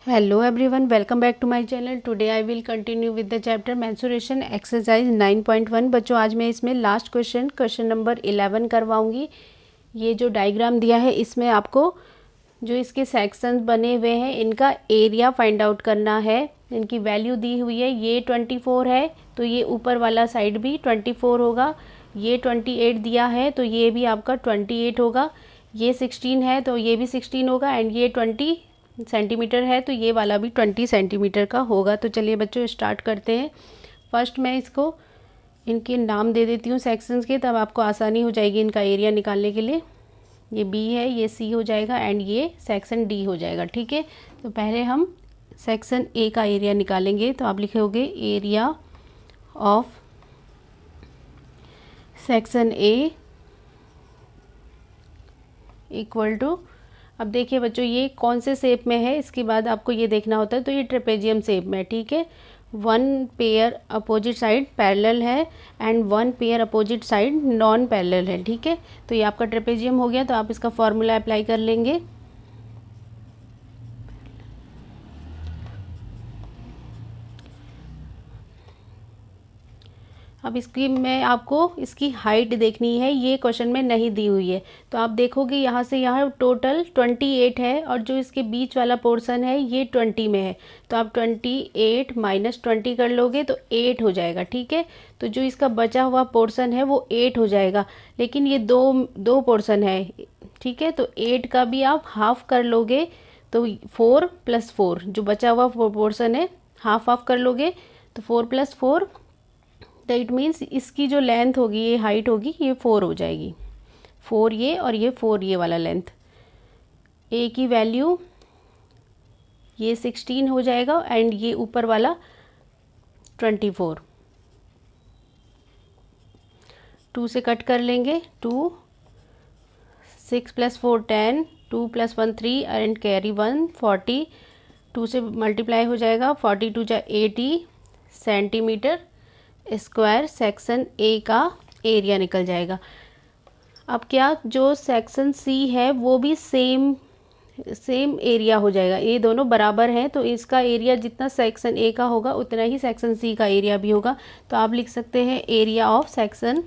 Hello everyone, welcome back to my channel. Today I will continue with the chapter mensuration exercise 9.1. बच्चों आज मैं इसमें last question number 11 करवाऊंगी। ये जो diagram दिया है इसमें आपको जो इसके सेक्शंस बने हुए हैं इनका एरिया फाइंड आउट करना है। इनकी वैल्यू दी हुई है, ये 24 है तो ये ऊपर वाला साइड भी 24 होगा। ये 28 दिया है तो ये भी आपका 28 होगा। ये 16 है तो ये भी 16 होगा एंड ये 20 सेंटीमीटर है तो ये वाला भी 20 सेंटीमीटर का होगा। तो चलिए बच्चों स्टार्ट करते हैं। फर्स्ट मैं इसको इनके नाम दे देती हूँ सेक्शंस के, तब आपको आसानी हो जाएगी इनका एरिया निकालने के लिए। ये बी है, ये सी हो जाएगा एंड ये सेक्शन डी हो जाएगा। ठीक है, तो पहले हम सेक्शन ए का एरिया निकालेंगे। तो आप लिखोगे area of section A equal to, अब देखिए बच्चों ये कौन से शेप में है इसके बाद आपको ये देखना होता है। तो ये ट्रेपेजियम शेप में, ठीक है। 1 पेयर अपोजिट साइड पैरेलल है and 1 pair opposite side non parallel है। ठीक है, तो ये आपका ट्रेपेजियम हो गया। तो आप इसका फॉर्मूला अप्लाई कर लेंगे। अब इसकी मैं आपको इसकी हाइट देखनी है, ये क्वेश्चन में नहीं दी हुई है। तो आप देखोगे यहाँ से यहाँ टोटल 28 है और जो इसके बीच वाला पोर्शन है ये 20 में है। तो आप 28 माइनस 20 कर लोगे तो 8 हो जाएगा। ठीक है, तो जो इसका बचा हुआ पोर्शन है वो 8 हो जाएगा। लेकिन ये दो पोर्शन है, ठीक है, तो 8 का भी आप हाफ कर लोगे तो 4 + 4 जो बचा हुआ पोर्शन है हाफ हाफ कर लोगे तो 4 + 4, तो इट मीन्स इसकी जो लेंथ होगी, ये हाइट होगी, ये 4 हो जाएगी। 4 ये और ये 4 ये वाला लेंथ। ए की वैल्यू ये 16 हो जाएगा एंड ये ऊपर वाला 24। 2 से कट कर लेंगे, 2 6 + 4 10, 2 + 1 3 एंड कैरी 1 40। 2 से मल्टीप्लाई हो जाएगा, 42 × 80 सेंटीमीटर स्क्वायर सेक्शन ए का एरिया निकल जाएगा। अब क्या जो सेक्शन सी है वो भी सेम एरिया हो जाएगा, ये दोनों बराबर हैं तो इसका एरिया जितना सेक्शन ए का होगा उतना ही सेक्शन सी का एरिया भी होगा। तो आप लिख सकते हैं area of section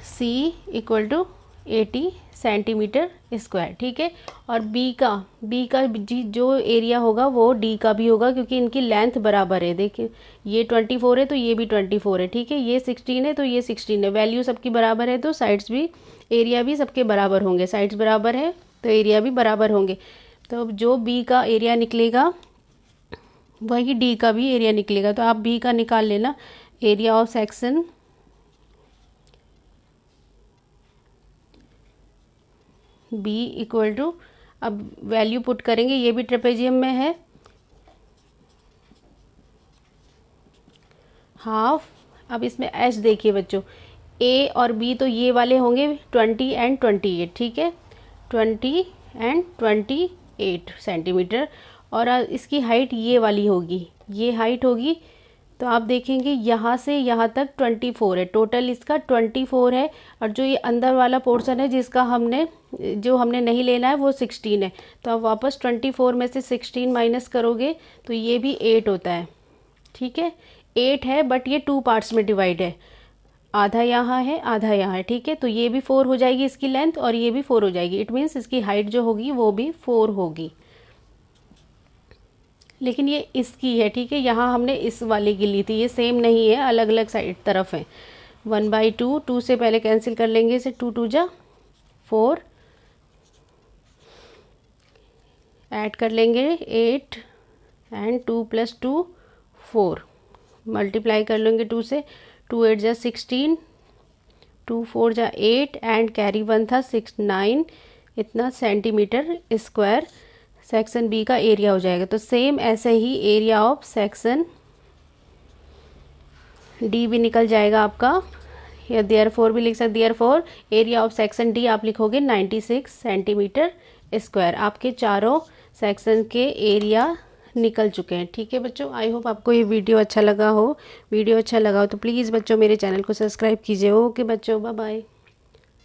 C equal to 80 centimetre square. ठीक है, और बी का जो एरिया होगा वो डी का भी होगा क्योंकि इनकी लेंथ बराबर है। देखिए ये 24 है तो ये भी 24 है। ठीक है, ये 16 है तो ये 16 है। वैल्यू सबकी बराबर है तो साइड्स भी, एरिया भी सबके बराबर होंगे। साइड्स बराबर है तो एरिया भी बराबर होंगे। तो जो बी का एरिया निकलेगा वही डी का भी एरिया निकलेगा। तो आप बी का निकाल लेना, area of section B equal to, अब वैल्यू पुट करेंगे, ये भी ट्रेपेजियम में है, हाफ। अब इसमें एच देखिए बच्चों, ए और बी तो ये वाले होंगे 20 एंड 28। ठीक है, 20 एंड 28 सेंटीमीटर और इसकी हाइट ये वाली होगी, ये हाइट होगी। तो आप देखेंगे यहाँ से यहाँ तक 24 है, टोटल इसका 24 है। और जो ये अंदर वाला पोर्शन है जिसका जो हमने नहीं लेना है वो 16 है। तो आप वापस 24 में से 16 माइनस करोगे तो ये भी 8 होता है। ठीक है, 8 है बट ये 2 पार्ट्स में डिवाइड है, आधा यहाँ है आधा यहाँ है। ठीक है, तो ये भी 4 हो जाएगी इसकी लेंथ और ये भी 4 हो जाएगी। इट मीन्स इसकी हाइट जो होगी वो भी 4 होगी। लेकिन ये इसकी है, ठीक है, यहाँ हमने इस वाले की ली थी, ये सेम नहीं है, अलग अलग साइड तरफ है। 1/2, 2 से पहले कैंसिल कर लेंगे इसे, 2 2 जा 4, ऐड कर लेंगे 8 एंड 2 + 2 4, मल्टीप्लाई कर लेंगे 2 से, 2 8 जा 16, 2 4 जा 8 एंड कैरी 1 था 6 9, इतना सेंटीमीटर स्क्वायर सेक्शन बी का एरिया हो जाएगा। तो सेम ऐसे ही एरिया ऑफ सेक्शन डी भी निकल जाएगा आपका, या देयरफॉर भी लिख सकते। Therefore area of section D आप लिखोगे 96 सेंटीमीटर स्क्वायर। आपके चारों सेक्शन के एरिया निकल चुके हैं। ठीक है बच्चों, आई होप आपको ये वीडियो अच्छा लगा हो। वीडियो अच्छा लगा हो तो प्लीज़ बच्चों मेरे चैनल को सब्सक्राइब कीजिए। ओके बच्चों, बाय बाय।